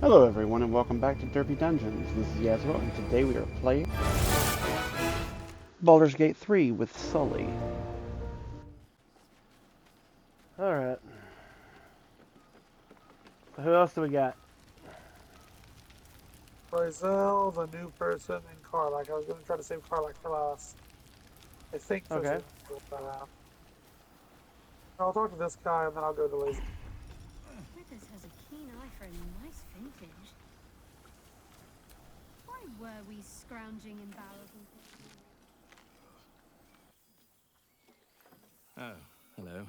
Hello everyone and welcome back to Derpy Dungeons. This is Yasuo and today we are playing Baldur's Gate 3 with Sully. Alright. So who else do we got? Brazil, the new person, and Carlac. I was going to try to save Carlac for last. I think Okay. that out. I'll talk to this guy and then I'll go to Lazy. Withers has a keen eye for a nice vintage. Why were we scrounging in barrels and Oh, hello.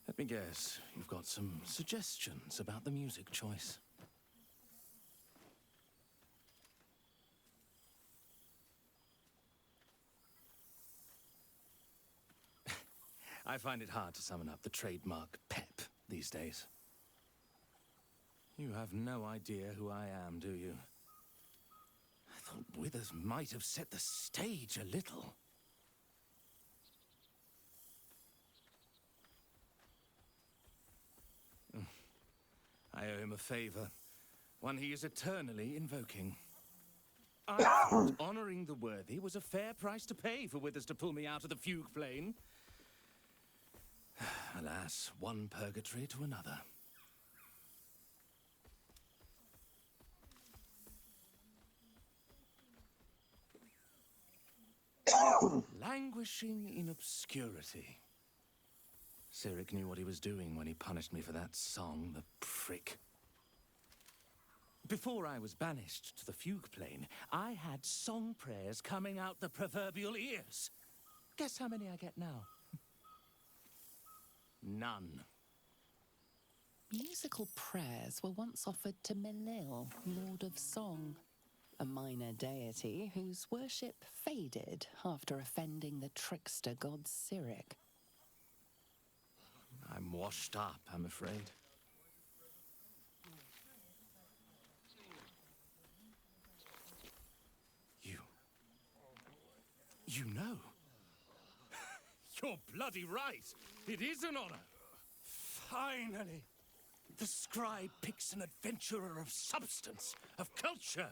Let me guess, you've got some suggestions about the music choice. I find it hard to summon up the trademark pep these days. You have no idea who I am, do you? I thought Withers might have set the stage a little. I owe him a favor, one he is eternally invoking. I thought honoring the worthy was a fair price to pay for Withers to pull me out of the fugue plane. Alas, one purgatory to another. Languishing in obscurity. Cyric knew what he was doing when he punished me for that song, the prick. Before I was banished to the fugue plane, I had song prayers coming out the proverbial ears. Guess how many I get now? None. Musical prayers were once offered to Menil, Lord of Song, a minor deity whose worship faded after offending the trickster god Cyric. I'm washed up, I'm afraid. You know? You're bloody right! It is an honor! Finally! The scribe picks an adventurer of substance, of culture!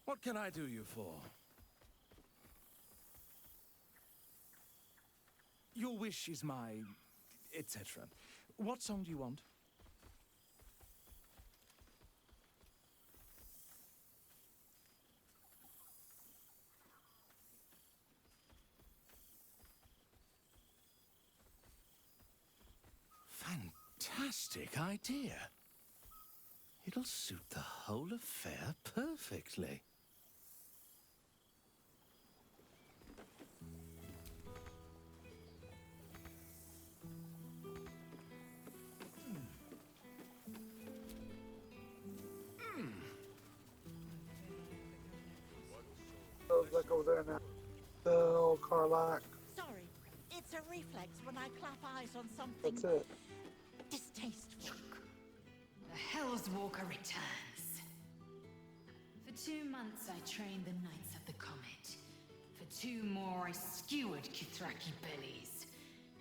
What can I do you for? Your wish is my... etc. What song do you want? Fantastic idea. It'll suit the whole affair perfectly. Those that go there now. Bill, Carlac. Sorry, it's a reflex when I clap eyes on something That's it. distasteful. The Hell's Walker returns. For 2 months I trained the Knights of the Comet. For 2 more I skewered Kithraki bellies.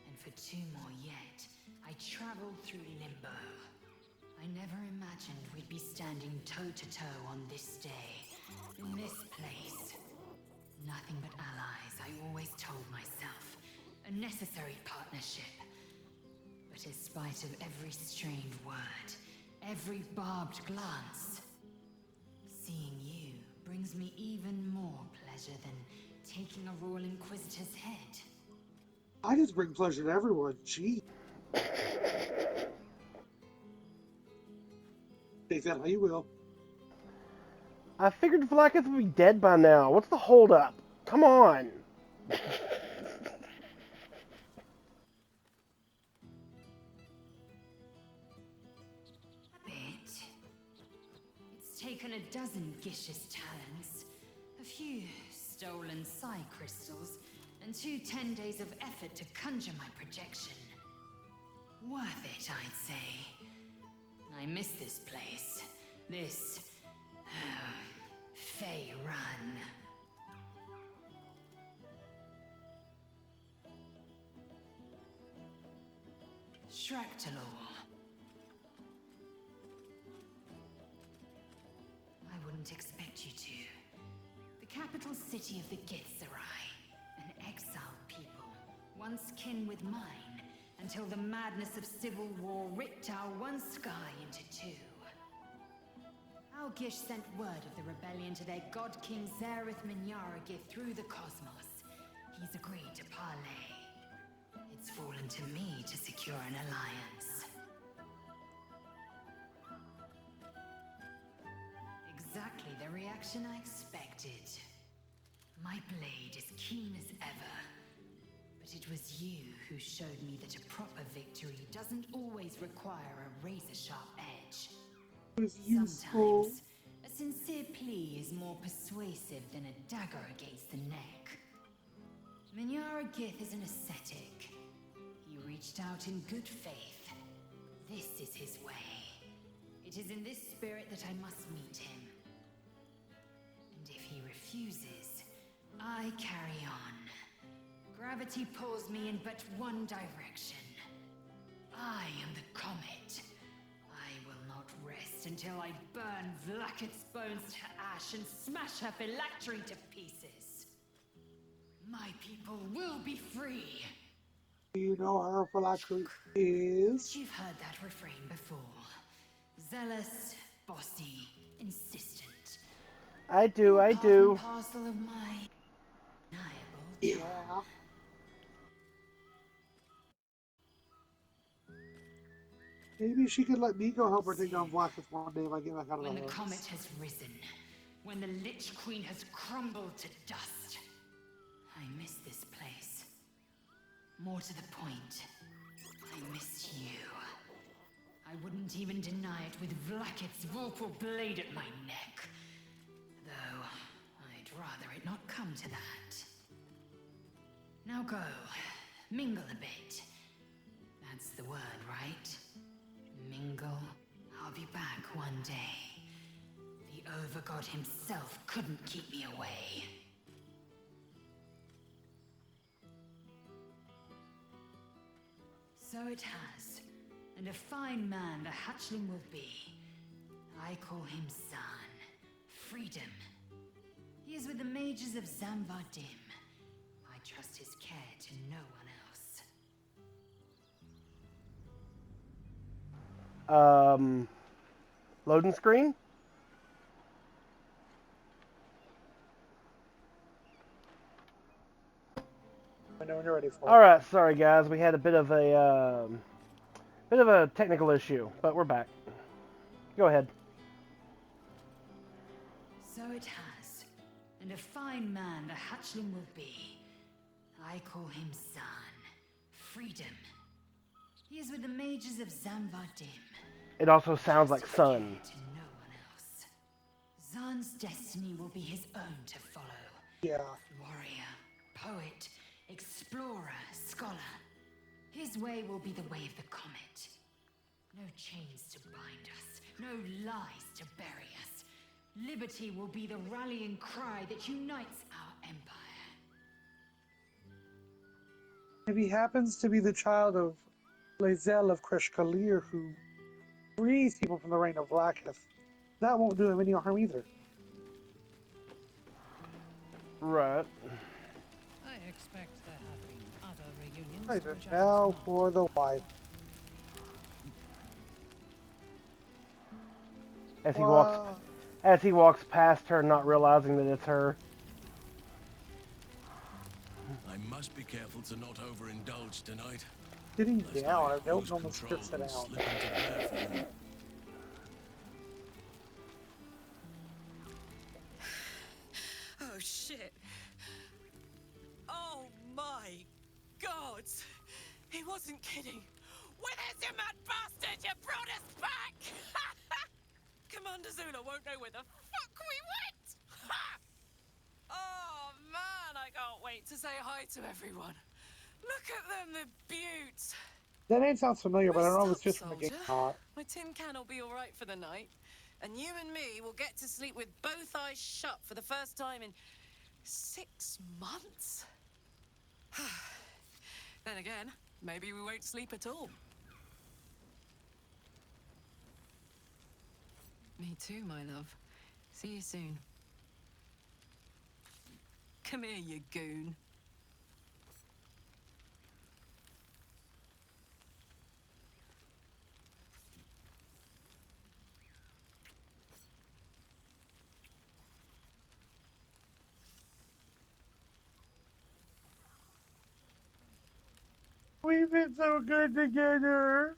And for 2 more yet, I traveled through Limbo. I never imagined we'd be standing toe-to-toe on this day, in this place. Nothing but allies, I always told myself. A necessary partnership. But in spite of every strained word, every barbed glance, seeing you brings me even more pleasure than taking a Royal Inquisitor's head. I just bring pleasure to everyone. Gee. Take that how you will. I figured Vlaakith would be dead by now. What's the holdup? Come on! Bit. It's taken a dozen Gish's talents, a few stolen psi crystals, and 2 10 days of effort to conjure my projection. Worth it, I'd say. I miss this place. This... Fey Run. Shractalol. wouldn't expect you to. The capital city of the Githzerai, an exiled people, once kin with mine, until the madness of civil war ripped our one sky into two. Algish sent word of the rebellion to their god king Zareth Minyaragith through the cosmos. He's agreed to parley. It's fallen to me to secure an alliance. Exactly the reaction I expected. My blade is keen as ever. But it was you who showed me that a proper victory doesn't always require a razor-sharp edge. It's useful. Sometimes, a sincere plea is more persuasive than a dagger against the neck. Minyaragith is an ascetic. He reached out in good faith. This is his way. It is in this spirit that I must meet him. And if he refuses, I carry on. Gravity pulls me in but one direction. I am the comet. I will not rest until I burn Vlaakith's bones to ash and smash her phylactery to pieces. My people will be free. You know her phylactery is. You've heard that refrain before. Zealous, bossy, insistent. I do. Part and parcel of my undeniable Yeah. charm. Maybe she could let me go help her take down Blackest one day if I get back out of When the the house. comet has risen, when the Lich Queen has crumbled to dust, I miss this place. More to the point, I miss you. I wouldn't even deny it with Vlaakith's vorpal blade at my neck. Though, I'd rather it not come to that. Now go, mingle a bit. That's the word, right? Mingle. I'll be back one day. The Overgod himself couldn't keep me away. So it has. And a fine man the hatchling will be. I call him Zan. Freedom. He is with the mages of Zamvardim. I trust his care to no one else. Loading screen? I know when you're ready for it. Alright, sorry guys, we had a bit of a technical issue, but we're back. Go ahead. So it has. And a fine man the hatchling will be. I call him Zan. Freedom. He is with the mages of Zamvardim. It also sounds like sun. To no one else. Zan's destiny will be his own to follow. Yeah. Warrior, poet, explorer, scholar. His way will be the way of the comet. No chains to bind us, no lies to bury us. Liberty will be the rallying cry that unites our empire. If he happens to be the child of Lae'zel of Kreshkalir, who frees people from the reign of Blacketh, that won't do him any harm either. Right. I expect there have been other reunions. Right, which and I now was not for the wife. As he walks past her, not realizing that it's her. I must be careful to not overindulge tonight. Sitting lest down, I lose don't normally control sit and down. slip into their form. Oh shit. Oh my god. He wasn't kidding. Where's your mad bastard? You brought us back! Commander Zula won't know where the fuck we went! Ha! Oh man, I can't wait to say hi to everyone. Look at them, the beauts. That name sounds familiar, but I don't know if it's Rest just up, from the game soldier. or not. My tin can will be alright for the night. And you and me will get to sleep with both eyes shut for the first time in 6 months. Then again, maybe we won't sleep at all. Me too, my love. See you soon. Come here, you goon. We've been so good together.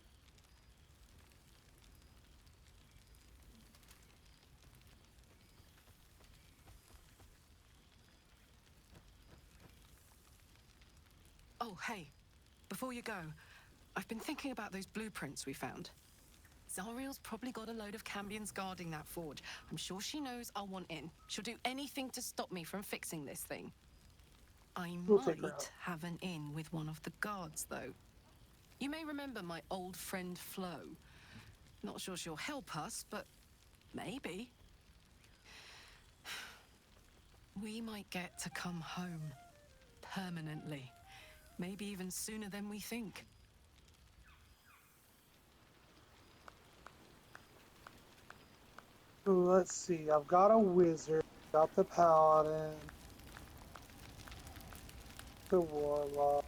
Oh, hey. Before you go, I've been thinking about those blueprints we found. Zariel's probably got a load of Cambions guarding that forge. I'm sure she knows I'll want in. She'll do anything to stop me from fixing this thing. I We'll take her out. might have an in with one of the guards, though. You may remember my old friend Flo. Not sure she'll help us, but maybe. We might get to come home. Permanently. Maybe even sooner than we think. Ooh, let's see. I've got a wizard, got the paladin, the warlock.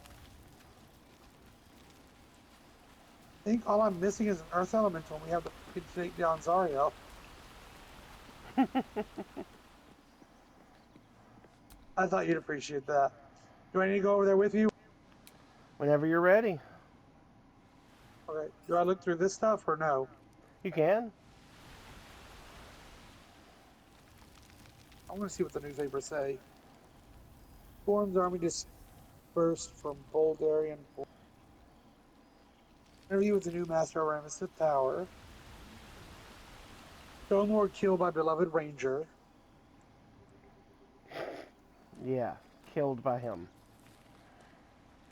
I think all I'm missing is an earth elemental, and we have to take down Zariel. I thought you'd appreciate that. Do I need to go over there with you? Whenever you're ready. Okay. Do I look through this stuff or no? You can. I want to see what the newspapers say. Storm's army dispersed from Boldarian. Interview with the new master of Ramesses Tower. Stonelord killed by beloved ranger. Yeah, killed by him.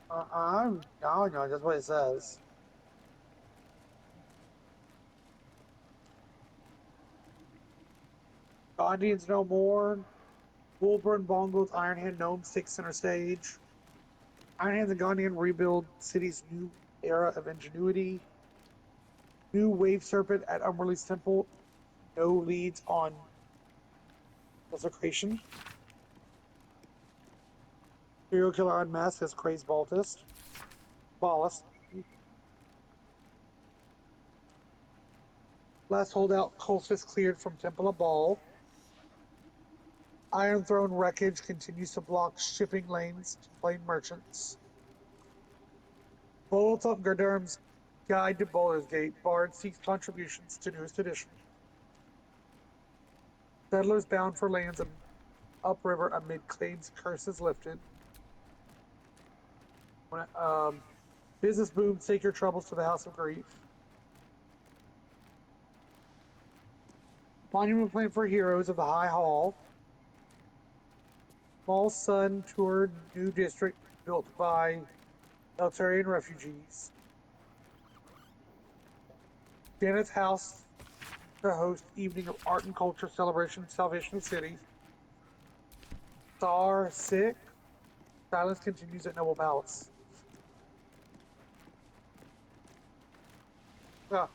I don't know, that's what it says. Guardians no more. Wolburn Bongo's Iron Hand Gnomes take center stage. Iron Hand and Guardian rebuild city's new era of ingenuity. New Wave Serpent at Umberly's Temple. No leads on desecration. Serial Killer Unmasked as Crazed Ballist. Last holdout, Colfist cleared from Temple of Ball. Iron Throne wreckage continues to block shipping lanes to plain merchants. Volotov Garderm's Guide to Baldur's Gate. Bard seeks contributions to newest edition. Settlers bound for lands upriver amid claims curses lifted. Business boom, take your troubles to the House of Grief. Monument plan for heroes of the High Hall. Small Sun toured new district built by Eltarian refugees. Janet's house to host evening of art and culture celebration Salvation City. Star sick. Silence continues at Noble Palace. Ah,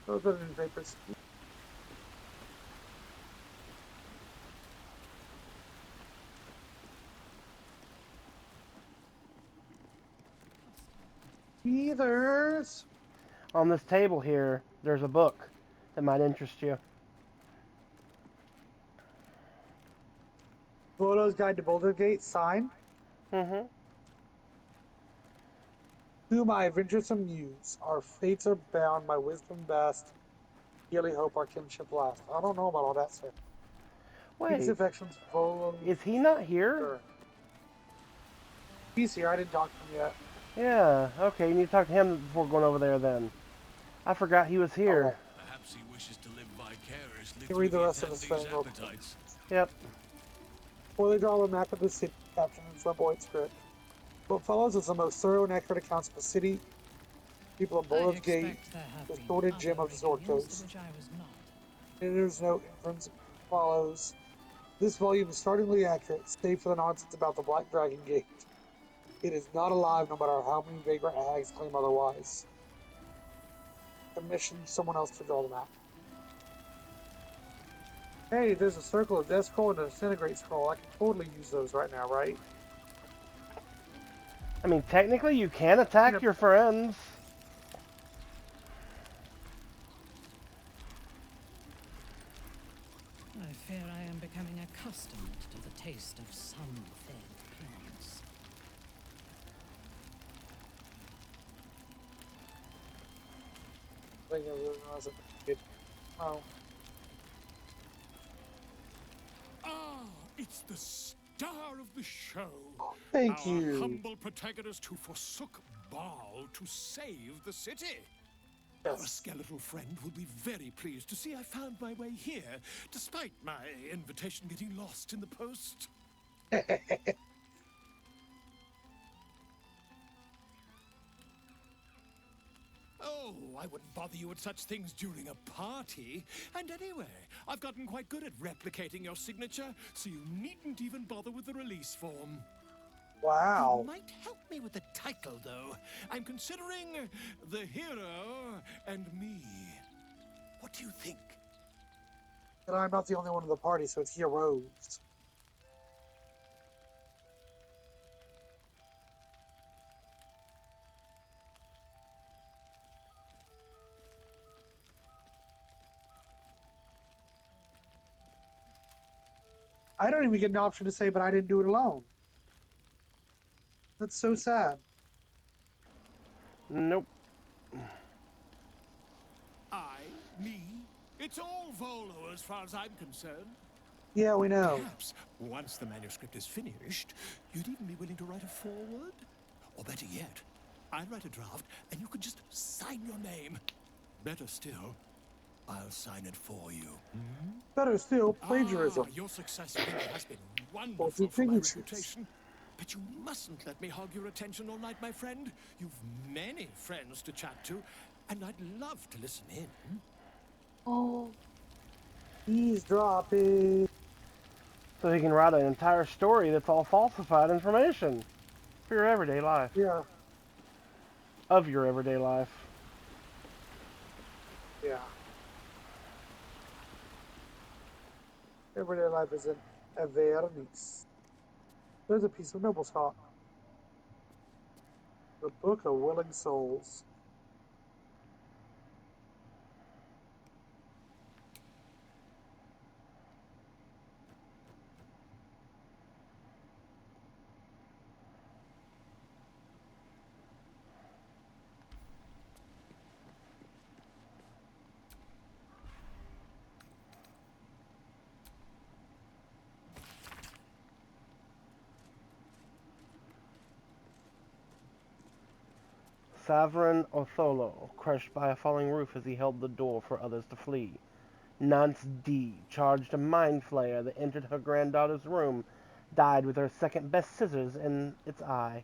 those are the newspapers. Feathers. On this table here, there's a book that might interest you. Volo's Guide to Baldur's Gate, sign. Mm-hmm. To my adventuresome muse, our fates are bound by wisdom best. Yearly hope our kinship lasts. I don't know about all that stuff. Wait, Peace affections, Volo. is he not here? Sure. He's here. I didn't talk to him yet. Yeah, okay, you need to talk to him before going over there then. I forgot he was here. Perhaps he wishes to live vicariously You read the through rest of these his thing real quick. appetites. Yep. Before they draw the map of the city, caption in flamboyant script. What follows is the most thorough and accurate accounts of the city, people of Baldur's Gate, the sordid gem of the Sword Coast. And there's no inference follows. This volume is startlingly accurate, save for the nonsense about the Black Dragon Gate. It is not alive no matter how many vagrant hags claim otherwise. Commission someone else to draw the map. Hey, there's a circle of death scroll and a disintegrate scroll. I can totally use those right now, right? I mean, technically, you can attack Yep. your friends. I fear I am becoming accustomed to the taste of sun-fed plants. I think I really realized it. Oh, Ah, it's the star of the show. thank Our you. humble protagonist who forsook Baal to save the city. Our Yes. skeletal friend will be very pleased to see I found my way here, despite my invitation getting lost in the post. Oh, I wouldn't bother you with such things during a party. And anyway, I've gotten quite good at replicating your signature, so you needn't even bother with the release form. You Wow. might help me with the title, though. I'm considering The Hero and Me. What do you think? And I'm not the only one in the party, so it's heroes. I don't even get an option to say, but I didn't do it alone. That's so sad. Nope. Me? It's all Volo as far as I'm concerned. Yeah, we know. Perhaps, once the manuscript is finished, you'd even be willing to write a foreword? Or better yet, I'll write a draft and you can just sign your name. Better still, I'll sign it for you. Better still, plagiarism. Your success really has been Or wonderful the for my signatures. reputation. But you mustn't let me hog your attention all night, my friend. You've many friends to chat to, and I'd love to listen in. Oh, eavesdropping. So he can write an entire story that's all falsified information for your everyday life. Yeah, Of your everyday life. yeah. Everyday life is an Avernus. There's a piece of noble stock. The Book of Willing Souls. Sovereign Othello, crushed by a falling roof as he held the door for others to flee. Nance D, charged a mind flayer that entered her granddaughter's room, died with her second best scissors in its eye.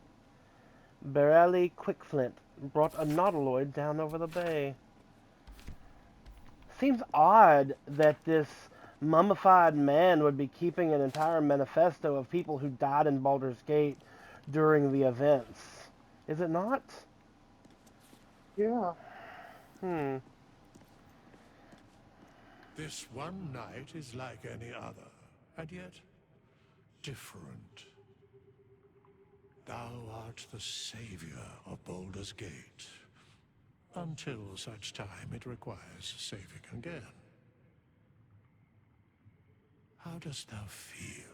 Barely Quickflint brought a nautiloid down over the bay. Seems odd that this mummified man would be keeping an entire manifesto of people who died in Baldur's Gate during the events. Is it not? Yeah. This one night is like any other, and yet different. Thou art the savior of Baldur's Gate, until such time it requires saving again. How dost thou feel?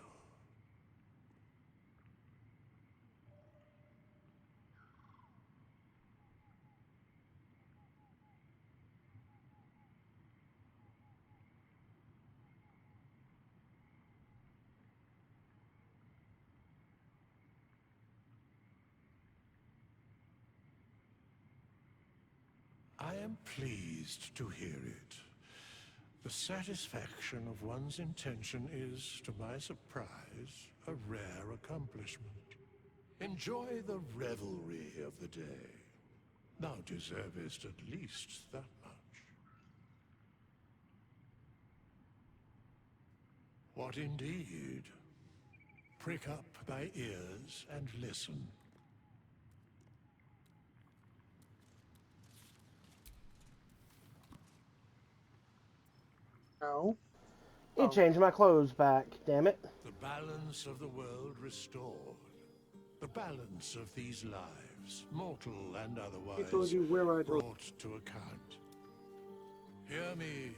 I am pleased to hear it. The satisfaction of one's intention is, to my surprise, a rare accomplishment. Enjoy the revelry of the day. Thou deservest at least that much. What indeed? Prick up thy ears and listen. No. It changed my clothes back, damn it. The balance of the world restored. The balance of these lives, mortal and He told otherwise, you where I told. brought to account. Hear me,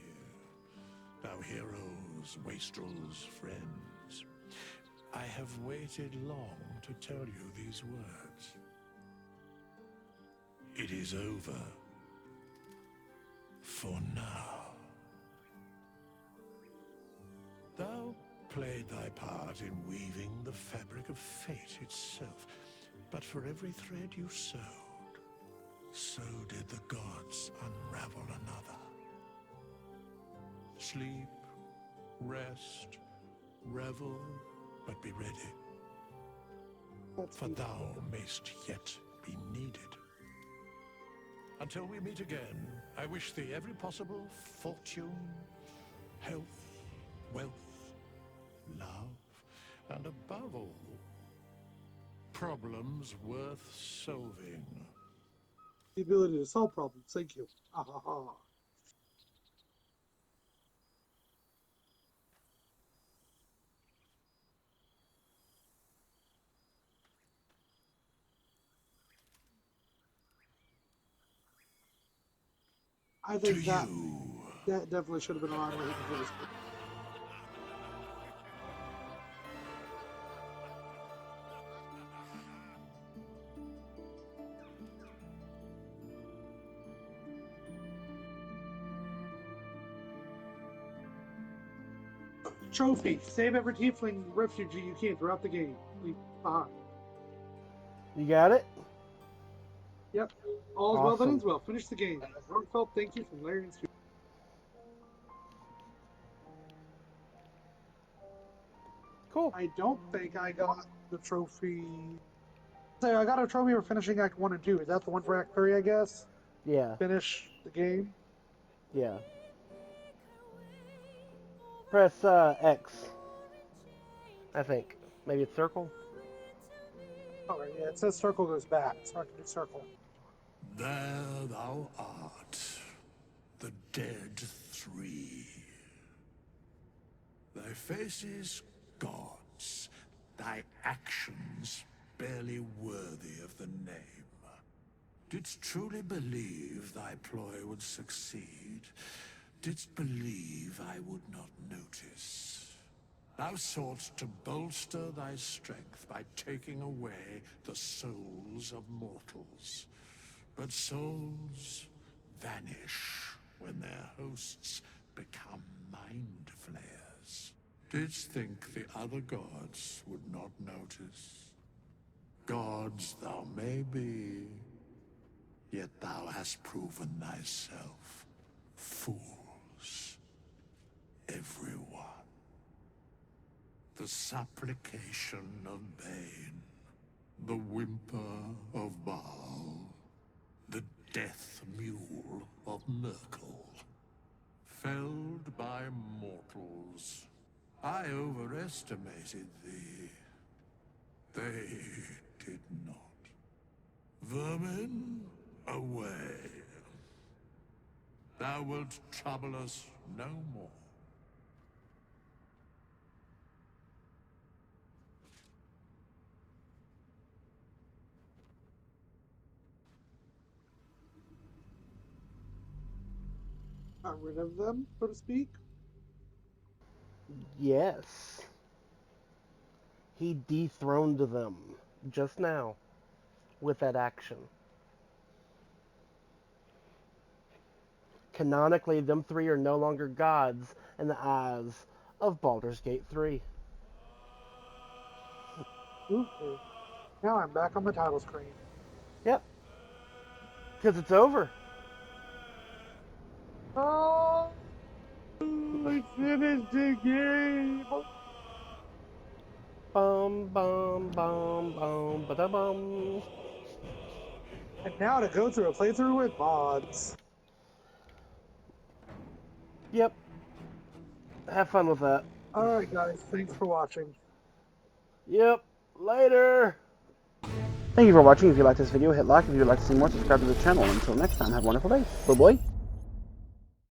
thou heroes, wastrels, friends. I have waited long to tell you these words. It is over. For now. Thou played thy part in weaving the fabric of fate itself, but for every thread you sewed, so did the gods unravel another. Sleep, rest, revel, but be ready. For thou mayst yet be needed. Until we meet again, I wish thee every possible fortune, health, wealth, love, and above all, problems worth solving. The ability to solve problems. Thank you. Ha ha ha. I think that definitely should have been a line where he can finish it. Trophy. Save every tiefling refugee you can throughout the game. Leave behind. You got it? Yep. All's Awesome. well that ends well. Finish the game. Heartfelt thank you from Larry and Stu. Cool. I don't think I got the trophy. So I got a trophy for finishing Act 1 and 2. Is that the one for Act 3, I guess? Yeah. Finish the game? Yeah. Press X. I think. Maybe it's circle? Alright, yeah, it says circle goes back, so I can do circle. There thou art, the dead three. Thy faces gods, thy actions barely worthy of the name. Didst truly believe thy ploy would succeed? Didst believe I would not notice? Thou soughtst to bolster thy strength by taking away the souls of mortals. But souls vanish when their hosts become mind flayers. Didst think the other gods would not notice? Gods thou may be, yet thou hast proven thyself fools, everyone. The supplication of Bane, the whimper of Baal, the death mule of Merkel, felled by mortals. I overestimated thee. They did not. Vermin, away. Thou wilt trouble us no more. Got rid of them, so to speak. Yes. He dethroned them just now with that action. Canonically, them three are no longer gods in the eyes of Baldur's Gate 3. Ooh. Now I'm back on the title screen. Yep. Because it's over. Oh, I finished the game. Bum, bum, bum, bum, ba-da-bum. And now to go through a playthrough with mods. Yep. Have fun with that. Alright guys, thanks for watching. Yep. Later. Thank you for watching. If you liked this video, hit like. If you'd like to see more, subscribe to the channel. Until next time, have a wonderful day. Bye-bye.